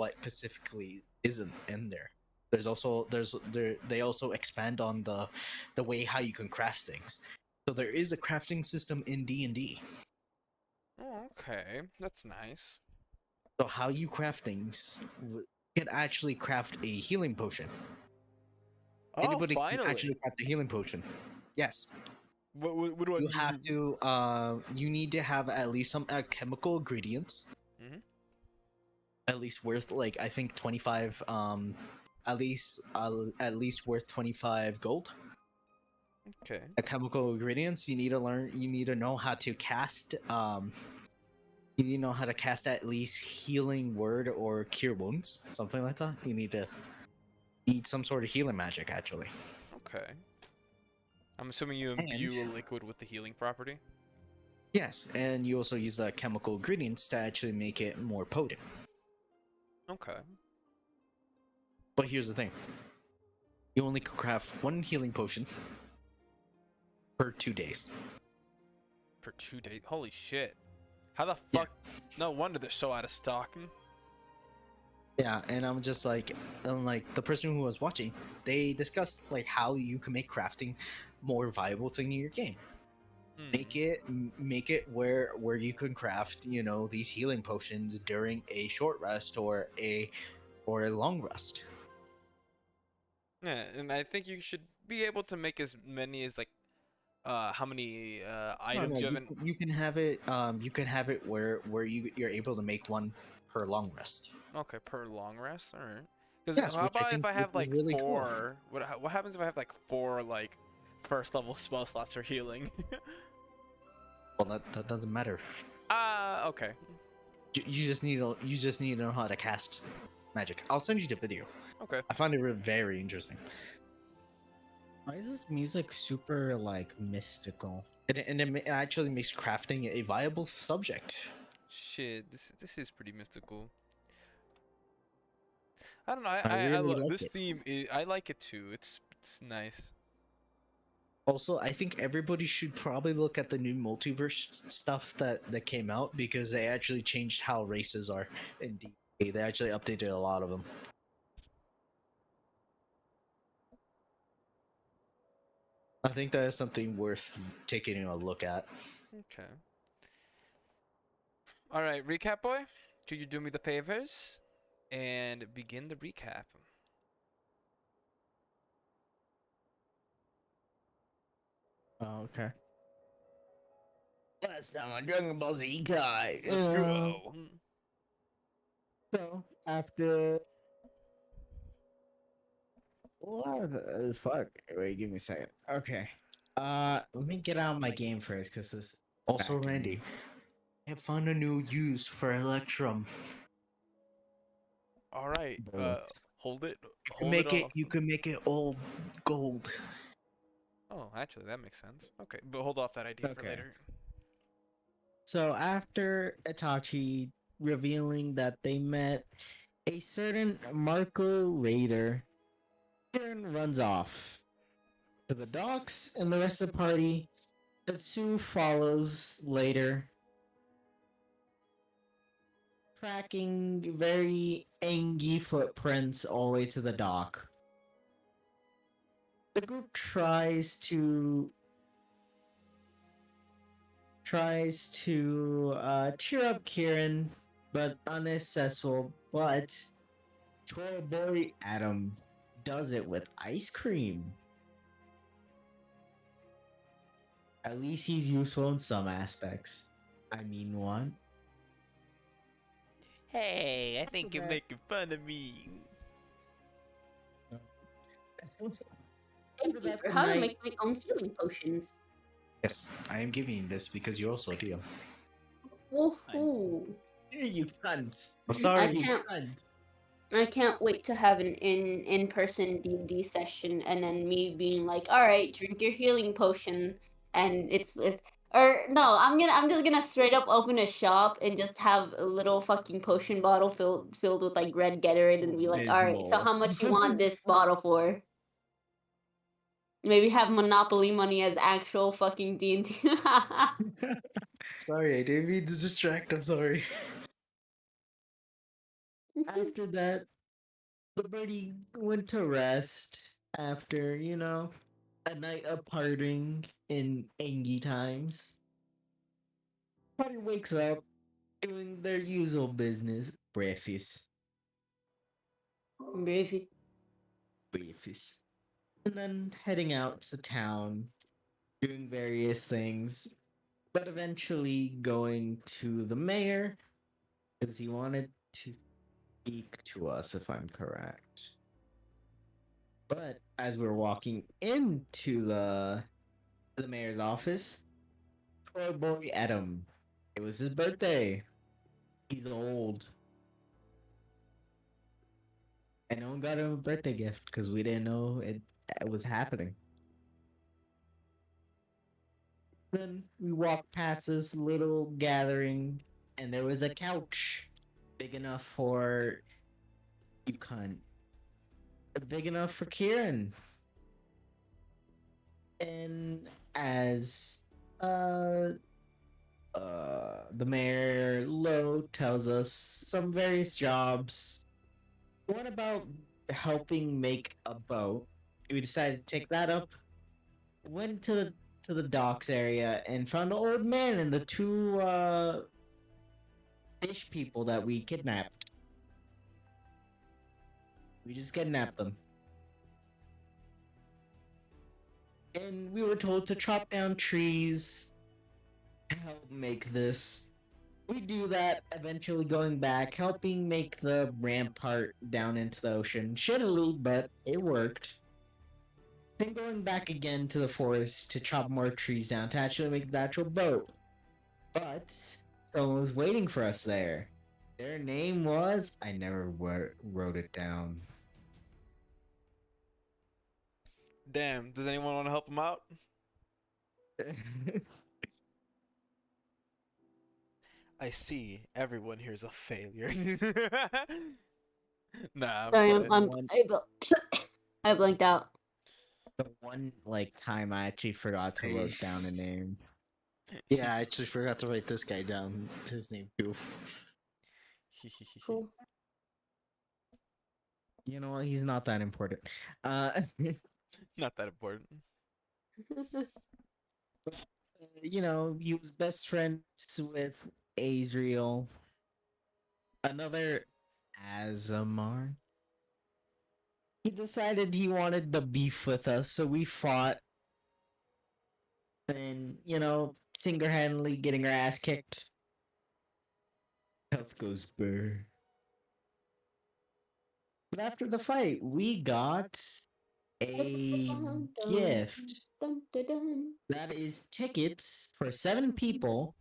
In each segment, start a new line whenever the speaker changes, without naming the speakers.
what specifically isn't in there. They also expand on the way how you can craft things. So there is a crafting system in D&D.
Oh, okay. That's nice.
So how you craft things, you can actually craft a healing potion.
Oh,
Anybody can
finally.
actually craft a healing potion. Yes,
What do I
you
need
have
to do?
to. You need to have at least some chemical ingredients,
Hmm.
at least worth like I think 25. At least worth 25 gold.
Okay.
Chemical ingredients. You need to learn. You need to know how to cast. You need to know how to cast at least healing word or cure wounds, something like that. You need some sort of healing magic actually.
Okay. I'm assuming you
And
imbue a liquid with the healing property.
yes, and you also use the chemical ingredients to actually make it more potent.
Okay.
But here's the thing: you only can craft one healing potion per 2 days.
For 2 days. Holy shit. How the
Yeah,
fuck? No wonder they're so out of stock.
yeah, and I'm just like, and like the person who was watching, they discussed like how you can make crafting more viable thing in your game.
Hmm.
Make it where you can craft, these healing potions during a short rest or a long rest.
Yeah, and I think you should be able to make as many as like how many
No, no,
items you have in.
you can have it where you're able to make one per long rest.
Okay, per long rest. All right. Because
Yes,
how
which I
about if
think
I have
is
like
really cool.
four? What happens if I have like four like first level spell slots for healing?
Well, that doesn't matter.
Okay.
You just need to know how to cast magic. I'll send you the video.
Okay.
I find it very interesting,
Why is this music super like mystical?
and it actually makes crafting a viable subject.
Shit, this is pretty mystical. I don't know.
I
I
really
love
like
this
it.
theme. I like it too. It's nice.
Also, I think everybody should probably look at the new multiverse stuff that came out because they actually changed how races are in D. They actually updated a lot of them. I think that is something worth taking a look at.
Okay. All right, recap boy. Could you do me the favors and begin the recap?
Oh, okay. Last time on Dragon Ball Z Kai.
Let's go.
So after what? Fuck. Wait, give me a second. Okay. Let me get out my game first, cause this
Also,
back in
Randy,
me.
I have found a new use for Electrum.
All right.
Bullets.
Hold it. Hold it off.
You can make it all gold.
Oh, actually, that makes sense. Okay, but hold off that idea for
Okay.
later.
So after Itachi revealing that they met a certain Marco Raider, Aaron runs off to the docks, and the rest of the party. Sue follows later, tracking very angry footprints all the way to the dock. The group tries to cheer up Kieran, but unsuccessful. But Troy boy Adam does it with ice cream. At least he's useful in some aspects. I mean, one.
Hey, I think you're
that-
making fun of me.
After
Thank you
that,
for
the
how to
night.
make my own healing potions.
Yes, I am giving you this because you're also a DM.
Woohoo!
You cunt.
I'm
I
sorry.
You
can't
cunt.
I can't wait to have an in-person D&D session and then me being like, "All right, drink your healing potion." And it's or no, I'm just gonna straight up open a shop and just have a little fucking potion bottle filled with like red Gatorade and be like, "All right, so
Abysmal.
how much you want this bottle for?" Maybe have Monopoly money as actual fucking D&D.
Sorry, I didn't mean to distract. I'm sorry.
After that, the birdie went to rest after, a night of partying in Angie times. Party wakes up doing their usual business, breakfast,
Briefy.
breakfast, and then heading out to town, doing various things, but eventually going to the mayor because he wanted to speak to us, if I'm correct. But as we're walking into the mayor's office, poor boy Adam, it was his birthday. He's old. And no one got him a birthday gift because we didn't know it was happening. Then we walked past this little gathering, and there was a couch big enough for you cunt. Big enough for Kieran. And as uh the mayor Lowe tells us some various jobs. One about helping make a boat. We decided to take that up. Went to the docks area and found the old man and the two fish people that we kidnapped. We just kidnapped them. And we were told to chop down trees to help make this. We do that, eventually going back, helping make the rampart down into the ocean. Shittily, but it worked. Then going back again to the forest to chop more trees down to actually make the actual boat. But someone was waiting for us there. Their name was. I never wrote it down.
Damn, does anyone want to help him out? I see. Everyone here's a failure. Nah, I'm
Sorry,
playing.
I blanked out.
The one time I actually forgot to
Hey.
wrote down a name.
Yeah, I actually forgot to write this guy down. His name too.
Cool.
You know what? He's not that important.
Not that important.
He was best friends with Azriel. Another Azamar. He decided he wanted the beef with us, so we fought. And, single-handedly getting our ass kicked. Health goes burr. But after the fight, we got a gift. That is tickets for 7 people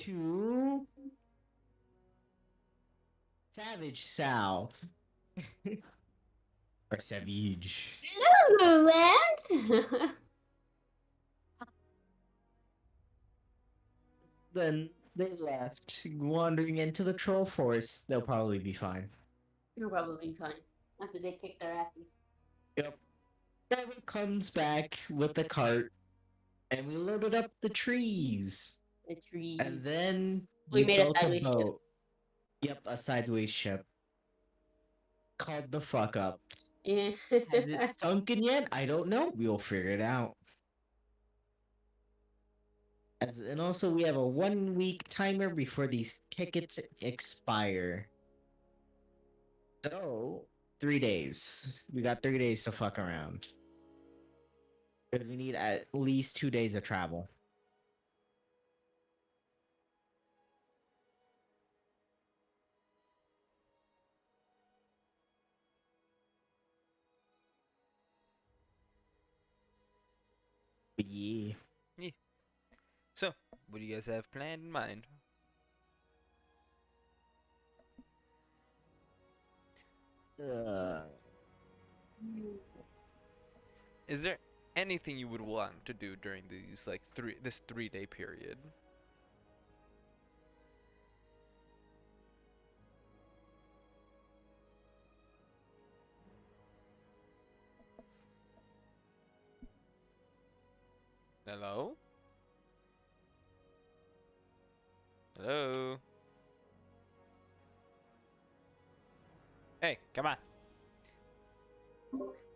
to Savage Sal. Or Savage.
Lululand.
Then they left, wandering into the troll forest. They'll probably be fine.
You're probably fine after they kick their asses.
Yep. Trevor comes back with the cart, and we loaded up the trees.
The trees.
And then
We made a
built
sideways ship.
boat. Yep, a sideways ship. Called the fuck up.
Yeah.
Has it sunken yet? I don't know. We'll figure it out. And also, we have a 1-week timer before these tickets expire. So, 3 days. We got 3 days to fuck around. Because we need at least 2 days of travel. Yeah.
So, what do you guys have planned in mind? Is there anything you would want to do during these this 3-day period? Hello? Hello? Hey, come on.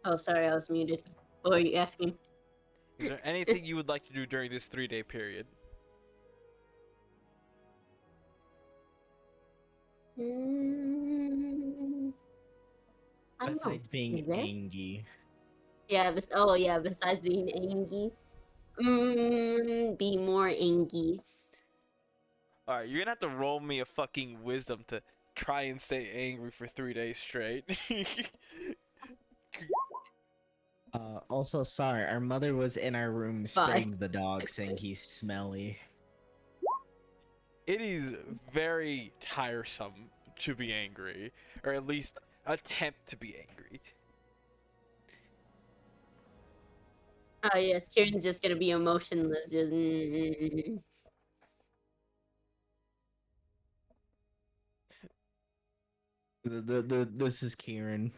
Oh, sorry, I was muted. What were you asking?
Is there anything you would like to do during this 3-day period?
Mm, I don't know.
Besides being
Is there?
angry.
Yeah. Besides being angry, be more angry.
Alright, you're gonna have to roll me a fucking wisdom to try and stay angry for 3 days straight.
Also, sorry, our mother was in our room
Bye.
spraying the dog, saying he's smelly.
It is very tiresome to be angry, or at least attempt to be angry.
Oh yes, Kieran's just gonna be emotionless. Just,
This is Kieran.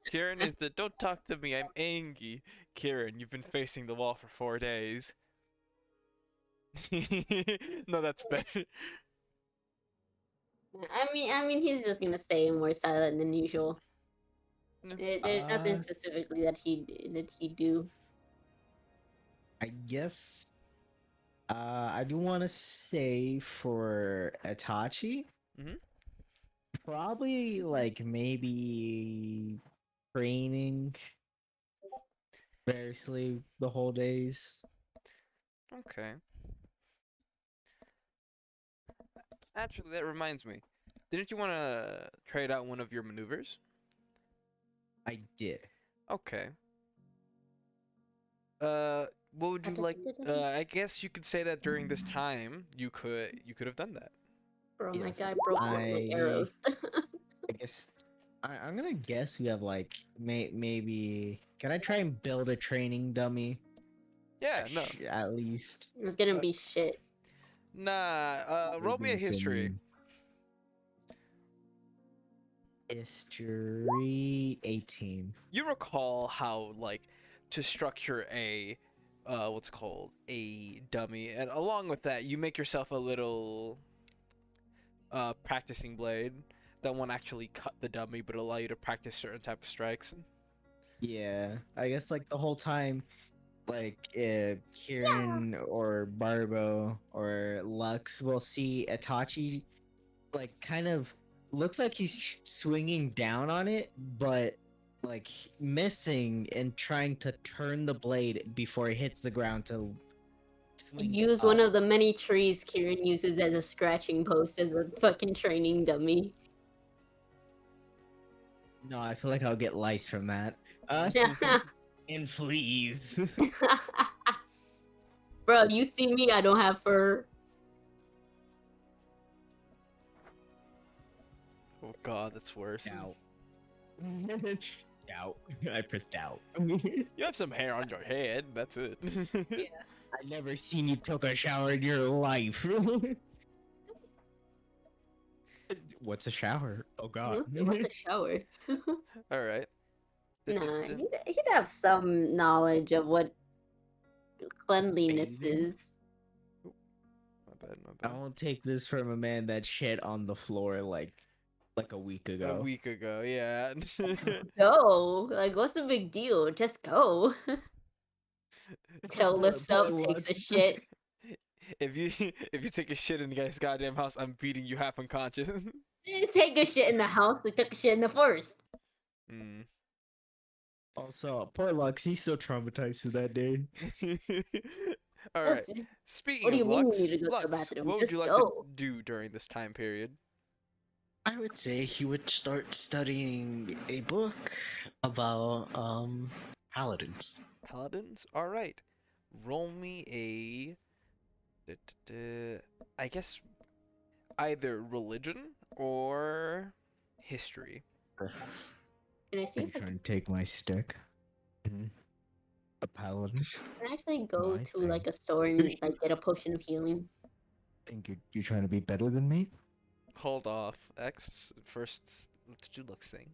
Kieran is the don't talk to me, I'm angry. Kieran, you've been facing the wall for 4 days. No, that's better.
I mean, he's just gonna stay more silent than usual.
No.
There's nothing specifically that he do.
I guess I do want to say for Itachi,
Mhm.
probably like maybe training variously the whole days.
Okay. Actually, that reminds me. Didn't you want to trade out one of your maneuvers?
I did.
Okay. What would you like? I guess you could say that during this time you could have done that.
Bro, my
Yes,
guy broke one of my
I
arrows.
I guess I'm gonna guess we have like maybe. Can I try and build a training dummy?
Yeah, no.
At least.
It's gonna
Uh,
be shit.
Nah, roll me a
Being so
history.
mean. History 18.
You recall how like to structure a what's it called a dummy, and along with that, you make yourself a little practicing blade that won't actually cut the dummy, but allow you to practice certain type of strikes.
Yeah, I guess like the whole time, like Kieran or Barbo or Lux will see Itachi, like kind of looks like he's swinging down on it, but like missing and trying to turn the blade before it hits the ground to swing
Use
up.
one of the many trees Kieran uses as a scratching post as a fucking training dummy.
No, I feel like I'll get lice from that. And fleas.
Bro, you see me, I don't have fur.
Oh god, that's worse.
Doubt. Doubt. I pressed doubt.
You have some hair on your head. That's it.
Yeah.
I never seen you took a shower in your life. What's a shower? Oh god.
What's a shower?
All right.
Nah, he'd have some knowledge of what cleanliness
Bathing?
is.
My bad. My
I
bad.
won't take this from a man that shit on the floor like a week
A
ago.
week ago, yeah.
Go. Like, what's the big deal? Just go. Tail lifts
Poor
up, takes
Lux.
a shit.
If you if you take a shit in the guy's goddamn house, I'm beating you half unconscious.
Take a shit in the house. They took a shit in the forest.
Mm.
Also, poor Lux, he's so traumatized to that day.
All right.
Listen,
Speaking
what do
of
you mean you
Lux,
need to go to the
Lux,
bathroom?
what would
Just
you like
go.
to do during this time period?
I would say he would start studying a book about paladins.
Paladins? All right. Roll me a I guess either religion or history.
Can I see
Are
if
you
I
trying to take my stick? A paladin?
can actually go
My
to
thing.
like a store and like get a potion of healing?
Think you're trying to be better than me?
Hold off. X first. Let's do Lux thing.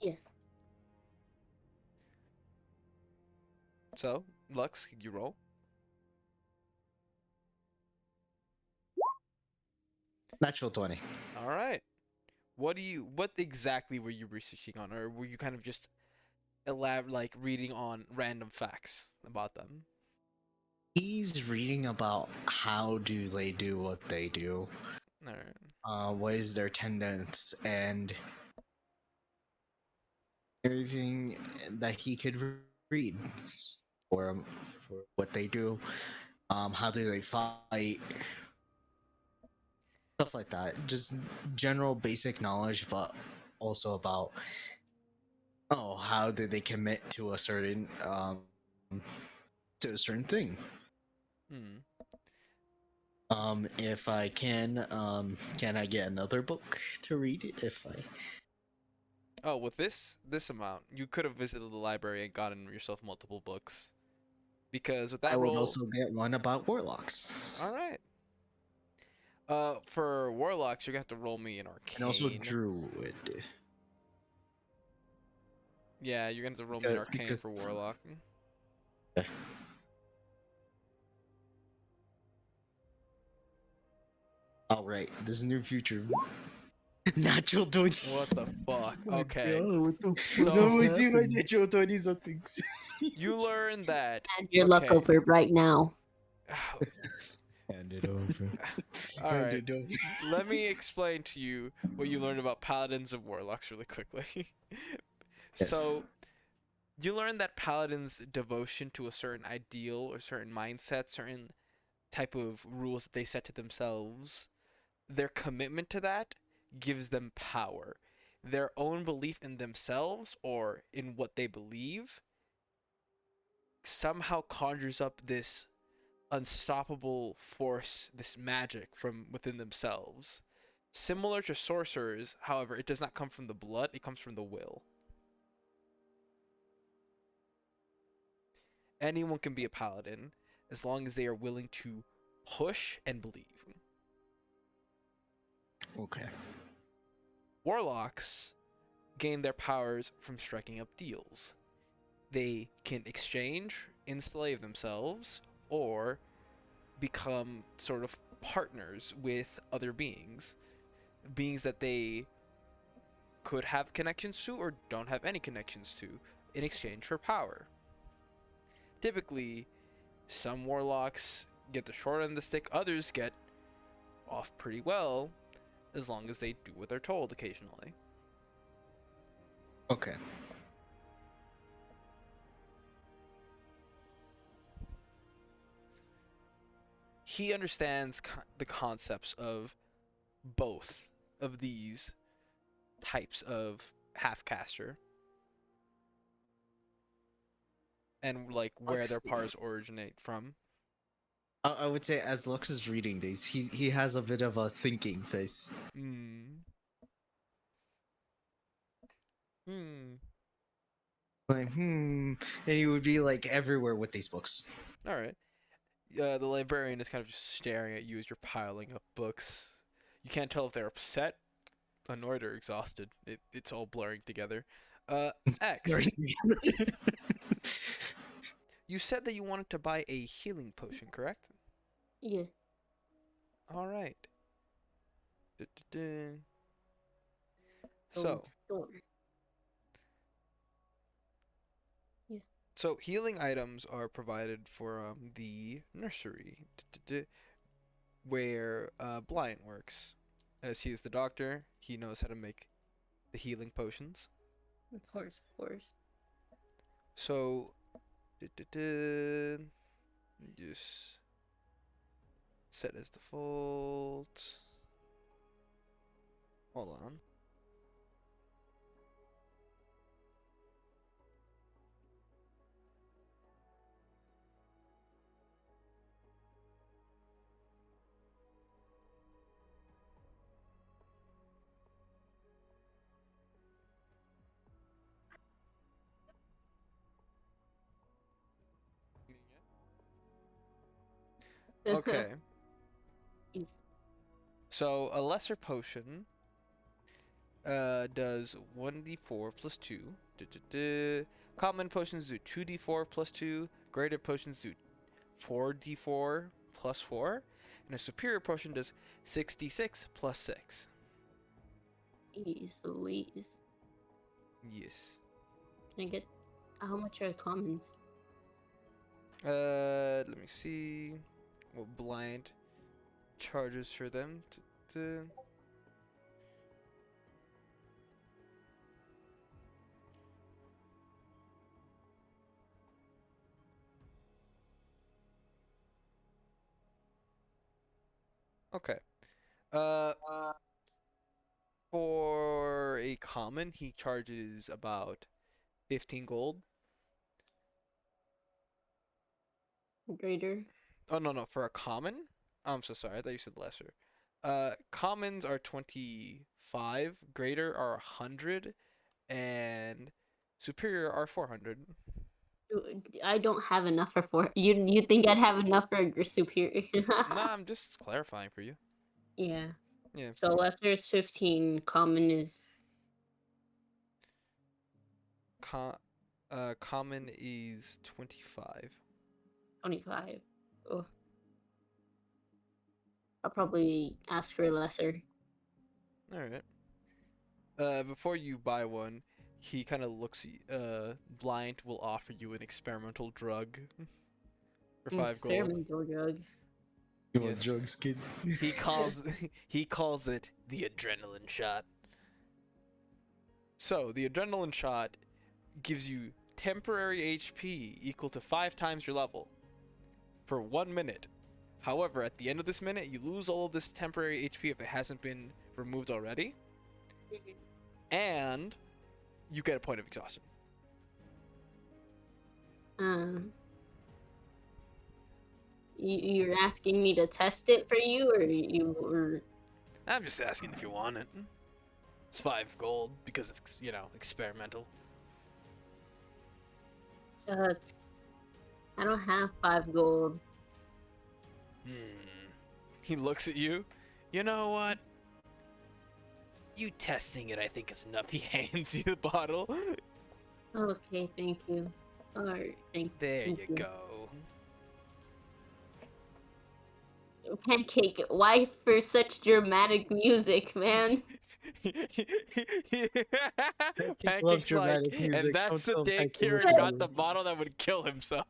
Yeah.
So, Lux, you roll.
Natural 20.
All right. What exactly were you researching on, or were you kind of just like reading on random facts about them?
He's reading about how do they do what they do,
All right.
what is their tendency, and everything that he could read for what they do, how do they fight, stuff like that. Just general basic knowledge, but also about how do they commit to a certain thing.
Hmm.
If I can I get another book to read if I?
Oh, with this amount, you could have visited the library and gotten yourself multiple books. Because with
I
that
would
roll,
also get one about warlocks
all right. For warlocks, you're gonna have to roll me an
and also
arcane.
druid.
Yeah, you're gonna have to roll me an arcane
Because
for warlock.
all right, this new future natural 20.
What the fuck?
Oh my
Okay.
God, what the
So-
No,
fuck
we
is
see my
happening?
natural 20s on things.
You learn that.
And your luck
Okay.
over right now.
Hand it over.
All
And
right.
it don't-
Let me explain to you what you learned about paladins and warlocks really quickly.
Yes.
So, you learn that paladins' devotion to a certain ideal or certain mindset, certain type of rules that they set to themselves, their commitment to that gives them power. Their own belief in themselves or in what they believe somehow conjures up this unstoppable force, this magic from within themselves. Similar to sorcerers, however, it does not come from the blood, it comes from the will. Anyone can be a paladin as long as they are willing to push and believe.
Okay.
Warlocks gain their powers from striking up deals. They can exchange, enslave themselves, or become sort of partners with other beings. Beings that they could have connections to or don't have any connections to in exchange for power. Typically, some warlocks get the short end of the stick, others get off pretty well as long as they do what they're told occasionally.
Okay.
He understands the concepts of both of these types of half-caster and like where their powers originate from.
I would say as Lux is reading these, he has a bit of a thinking face.
Hmm. Hmm.
Like, and he would be like everywhere with these books.
All right. The librarian is kind of just staring at you as you're piling up books. You can't tell if they're upset, annoyed, or exhausted. It's all blurring together. X, you said that you wanted to buy a healing potion, correct?
Yeah.
All right. Du-du-du.
Oh,
So,
sure. Yeah.
so healing items are provided for the nursery, where Bliant works. As he is the doctor, he knows how to make the healing potions.
Of course, of course.
So, just set as default. Hold on. Okay.
Yes.
So a lesser potion does 1d4 plus 2. Common potions do 2d4 plus 2. Greater potions do 4d4 plus 4. and a superior potion does 66 plus 6.
Jeez Louise.
Yes.
Can I get how much are commons?
Let me see what blind charges for them. Okay. Uh, for a common, he charges about 15 gold.
Greater.
Oh, no, for a common? I'm so sorry. I thought you said lesser. Commons are 25, greater are 100, and superior are 400.
I don't have enough for four. You think I'd have enough for your superior?
Nah, I'm just clarifying for you.
Yeah.
Yeah.
So lesser is 15. Common is
Common is 25.
25. Oh, I'll probably ask for lesser.
Alright. Before you buy one, he kind of looks, Blind will offer you an experimental drug for 5 gold.
Experimental drug.
You want
Yes.
drugs, kid?
He calls he calls it the adrenaline shot. So, the adrenaline shot gives you temporary HP equal to 5 times your level for 1 minute. However, at the end of this minute, you lose all of this temporary HP if it hasn't been removed already, and you get a point of exhaustion.
You're asking me to test it for you, or
I'm just asking if you want it. It's 5 gold because it's, experimental.
I don't have 5 gold.
He looks at you. You know what? You testing it, I think, is enough. He hands you the bottle.
Okay, thank you. Alright, thank
There
thank
you go.
Pancake, why for such dramatic music, man?
Pancake's
dramatic
like,
music.
and that's the
Don't tell
day
Pancake
Kieran
what to
got
do.
the bottle that would kill himself.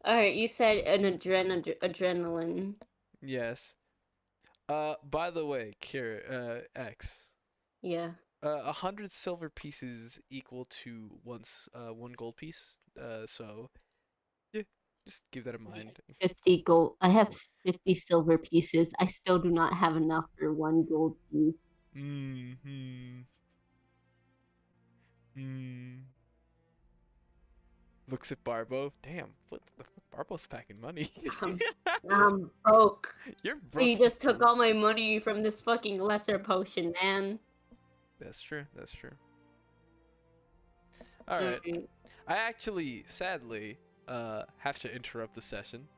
Alright, you said an adrenaline.
Yes. By the way, Kieran, X.
Yeah.
100 silver pieces equal to one gold piece. So yeah, just keep that in mind.
50 gold. I have 50 silver pieces. I still do not have enough for 1 gold piece.
Looks at Barbo. Damn, what the fuck? Barbo's packing money.
I'm broke.
You're broke.
You just took all my money from this fucking lesser potion, man.
That's true. That's true. All right. I actually, sadly, have to interrupt the session.